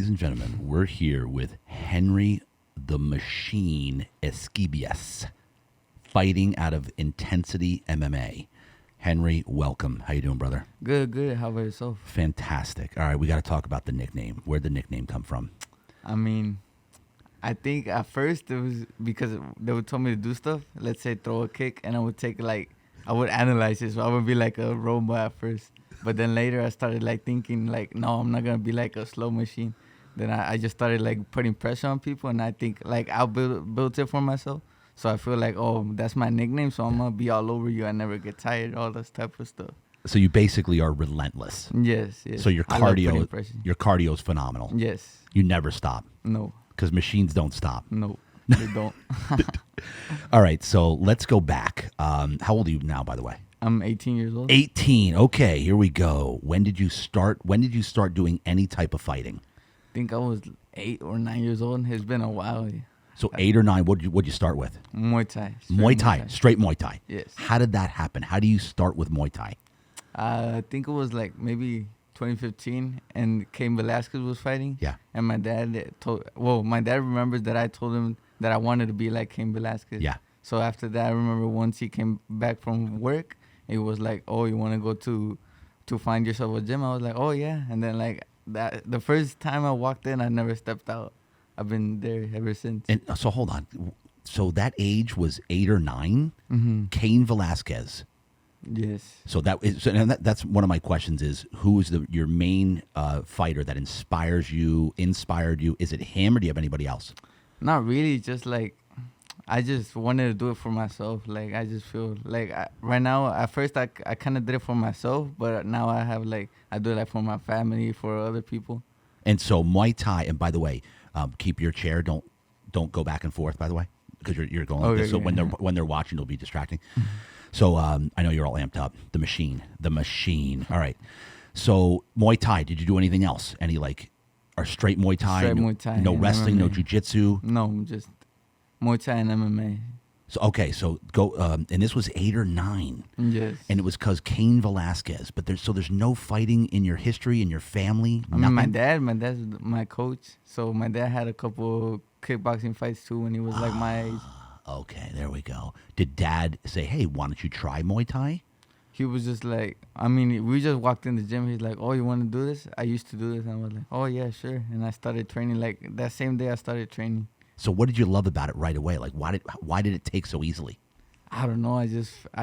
ladies and gentlemen, we're here with Henry the Machine Esquivies, fighting out of Intensity MMA. Henry, welcome. How you doing, brother? Good, good. How about yourself? Fantastic. All right, we got to talk about the nickname. Where'd the nickname come from? I mean, I think at first it was because they would tell me to do stuff. Let's say throw a kick, and I would take I would analyze it. So I would be like a robot at first. But then later I started thinking no, I'm not going to be like a slow machine. Then I just started putting pressure on people, and I think I built it for myself. So I feel oh, that's my nickname, so I'm going to be all over you. I never get tired, all this type of stuff. So you basically are relentless. Yes, yes. So your cardio is phenomenal. Yes. You never stop. No. Because machines don't stop. No, they don't. All right, so let's go back. How old are you now, by the way? I'm 18 years old. 18. Okay, here we go. When did you start doing any type of fighting? I think I was 8 or 9 years old. It's been a while. So 8 or 9, what'd you start with? Muay Thai. Straight Muay Thai. Yes. How did that happen? How do you start with Muay Thai? I think it was maybe 2015, and Cain Velasquez was fighting. Yeah. And my dad my dad remembers that I told him that I wanted to be like Cain Velasquez. Yeah. So after that, I remember once he came back from work, it was oh, you want to go to find yourself a gym? I was oh yeah. And then that the first time I walked in, I never stepped out. I've been there ever since. And so hold on. So that age was 8 or 9? Mm-hmm. Cain Velasquez. Yes. So that's one of my questions is, who is your main fighter that inspired you? Is it him, or do you have anybody else? Not really. Just I just wanted to do it for myself. I just feel right now, at first I kind of did it for myself, but now I have I do it for my family, for other people. And so Muay Thai, and by the way, keep your chair. Don't go back and forth, by the way, because you're going like this. So when they're watching, it'll be distracting. So I know you're all amped up. The machine. All right. So Muay Thai. Did you do anything else? Any or straight Muay Thai? Straight Muay Thai. No wrestling. MMA. No jiu-jitsu. No, just Muay Thai and MMA. So okay. So go. And this was 8 or 9. Yes. And it was because Cain Velasquez. But there's no fighting in your history, in your family. I mean, my dad's my coach. So my dad had a couple kickboxing fights too when he was my age. Okay, there we go. Did Dad say, "Hey, why don't you try Muay Thai?" He was just we just walked in the gym. He's "Oh, you want to do this?" I used to do this. And I was "Oh, yeah, sure." And I started training. That same day I started training. So what did you love about it right away? Why did it take so easily? I don't know. I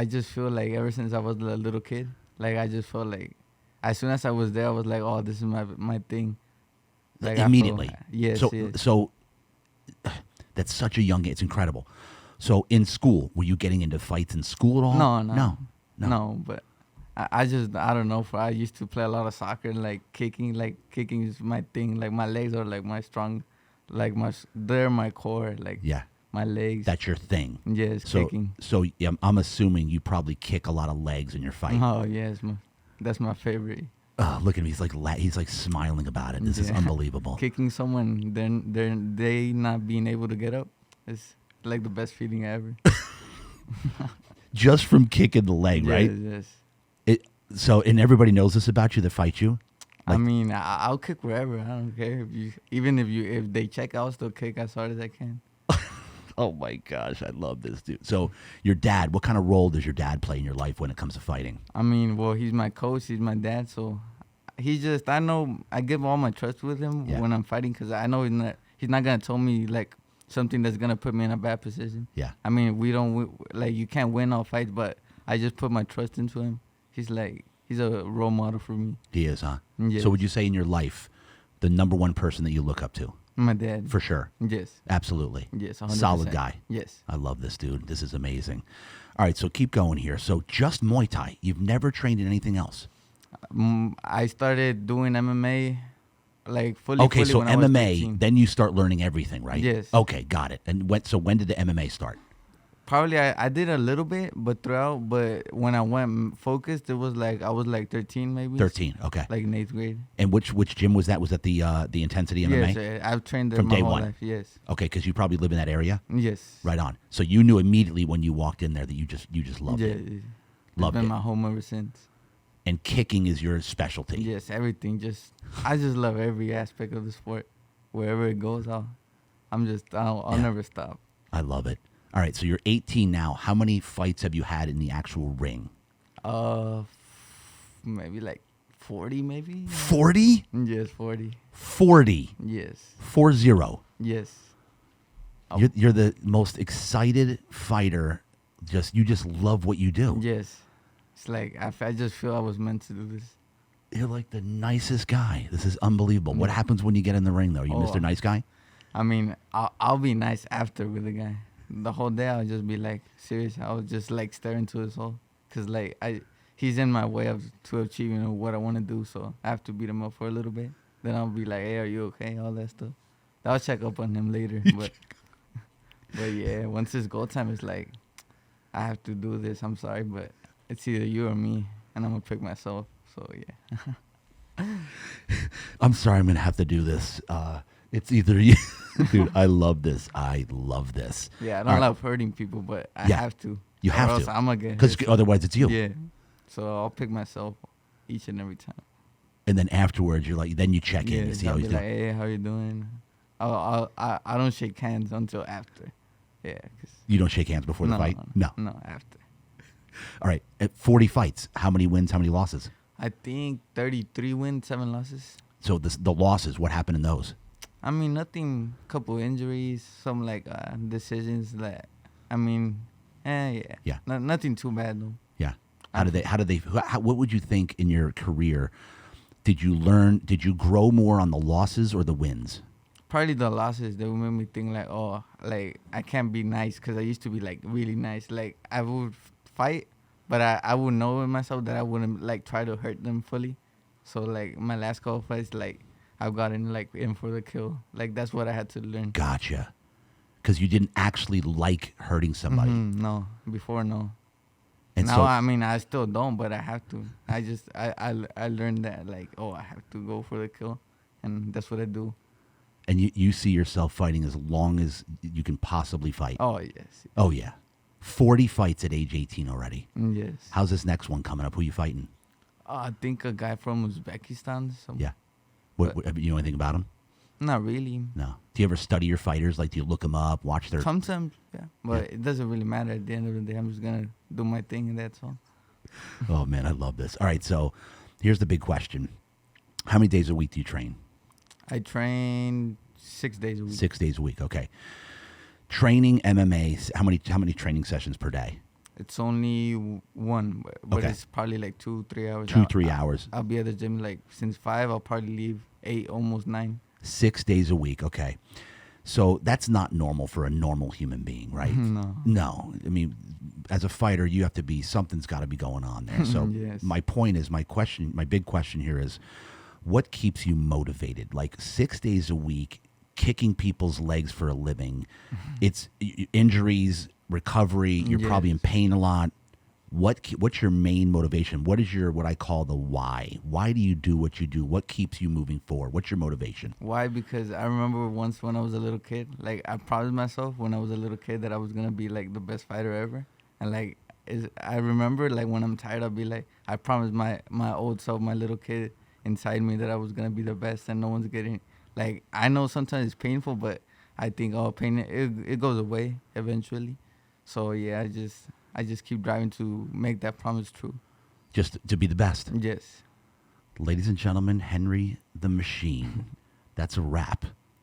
just feel ever since I was a little kid, I just felt as soon as I was there, I was "Oh, this is my thing." Immediately. Yes. So that's such a young age. It's incredible. So in school, were you getting into fights in school at all? No. But I don't know. I used to play a lot of soccer, kicking. Kicking is my thing. My legs are my strong, they're my core. Yeah. My legs. That's your thing. Yes, kicking. So I'm assuming you probably kick a lot of legs in your fight. Oh yes, that's my favorite. Oh, look at him. He's smiling about it. This is unbelievable. Kicking someone, they not being able to get up is the best feeling ever. Just from kicking the leg, right? Yes. And everybody knows this about you that fight you? I mean, I'll kick wherever. I don't care. If they check, I'll still kick as hard as I can. Oh my gosh, I love this dude. So your dad, what kind of role does your dad play in your life when it comes to fighting? I mean, well, he's my coach. He's my dad. So I know I give all my trust with him when I'm fighting, because I know he's not going to tell me something that's going to put me in a bad position. Yeah. I mean, you can't win all fights, but I just put my trust into him. He's a role model for me. He is, huh? Yes. So would you say in your life, the number one person that you look up to? My dad. For sure. Yes. Absolutely. Yes, 100%. Solid guy. Yes. I love this dude. This is amazing. All right, so keep going here. So just Muay Thai. You've never trained in anything else? I started doing MMA fully. Okay, so when I was MMA, 13. then you start learning everything, right? Yes. Okay, got it. And when did the MMA start? Probably I did a little bit, but when I went focused, it was I was 13 maybe. 13, okay. In 8th grade. And which gym was that? Was that the Intensity MMA? Yes, I've trained there From my day whole one? life. Yes. Okay, because you probably live in that area? Yes. Right on. So you knew immediately when you walked in there that you just loved it. It's Loved been it. my home ever since. And kicking is your specialty. Yes, everything. I just love every aspect of the sport. Wherever it goes, I'll Yeah. never stop. I love it. All right, so you're 18 now. How many fights have you had in the actual ring? Maybe like 40, maybe. 40? Yes, 40. 40. Yes, 40. yes. Oh. You're the most excited fighter. You just love what you do. Yes, it's like I just feel I was meant to do this. You're like the nicest guy. This is unbelievable. What Yeah. happens when you get in the ring, though? Are you Mr. Nice Guy? I mean, I'll be nice after with the guy. The whole day I'll just be like serious. I'll just like stare into his soul, cause like he's in my way to achieving what I want to do. So I have to beat him up for a little bit. Then I'll be like, hey, are you okay? All that stuff. I'll check up on him later. But yeah, once it's go time, it's like I have to do this. I'm sorry, but it's either you or me, and I'm gonna pick myself. So yeah. I'm sorry, I'm going to have to do this. It's either you. Dude, I love this. I love this. Yeah, I don't love hurting people, but I have to. You have or else to. I'm gonna get Because hurt. otherwise it's you. Yeah. So I'll pick myself each and every time. And then afterwards, you're like, then you check in to see I'll how be he's like, doing. hey, how you doing? I don't shake hands until after. Yeah. 'Cause You don't shake hands before the fight? No. No, after. All right. At 40 fights, how many wins, how many losses? I think 33 wins, 7 losses. So the losses, what happened in those? I mean, nothing. Couple injuries, some like decisions that. I mean, yeah. Yeah. Nothing too bad though. Yeah. What would you think in your career? Did you grow more on the losses or the wins? Probably the losses that would make me think like, oh, like I can't be nice, because I used to be like really nice. Like I would fight, but I would know in myself that I wouldn't like try to hurt them fully. So like my last couple fights, like I've gotten like in for the kill. Like that's what I had to learn. Gotcha. Because you didn't actually like hurting somebody. No, before no. And now so, I mean I still don't, but I have to. I learned that like, oh, I have to go for the kill, and that's what I do. and you see yourself fighting as long as you can possibly fight. Oh yes. Oh, yeah. 40 fights at age 18 already. Yes. How's this next one coming up? Who you fighting? I think a guy from Uzbekistan. Yeah. You know anything about him? Not really. No. Do you ever study your fighters? Like, do you look them up, watch their... Sometimes, yeah. But it doesn't really matter at the end of the day. I'm just going to do my thing and that's all. Oh, man, I love this. All right, so here's the big question. How many days a week do you train? I train 6 days a week. 6 days a week, okay. Training MMA, how many training sessions per day? It's only one, but Okay. it's probably like 2-3 hours. 2-3 hours. I'll be at the gym like since 5. I'll probably leave 8, almost 9. 6 days a week, okay. So that's not normal for a normal human being, right? No. No. I mean, as a fighter, you have to be, something's got to be going on there. So Yes. my point is, my big question here is, what keeps you motivated? Like 6 days a week, kicking people's legs for a living. It's injuries, recovery. You're probably in pain a lot. What's your main motivation? What is what I call the why? Why do you do what you do? What keeps you moving forward? What's your motivation? Why? Because I remember once when I was a little kid, like I promised myself when I was a little kid that I was gonna be like the best fighter ever, and like I remember like when I'm tired, I'll be like, I promised my old self, my little kid inside me, that I was gonna be the best, and no one's getting. Like I know sometimes it's painful, but I think pain it goes away eventually. So yeah, I just keep driving to make that promise true. Just to be the best. Yes. Ladies and gentlemen, Henry the Machine. That's a wrap.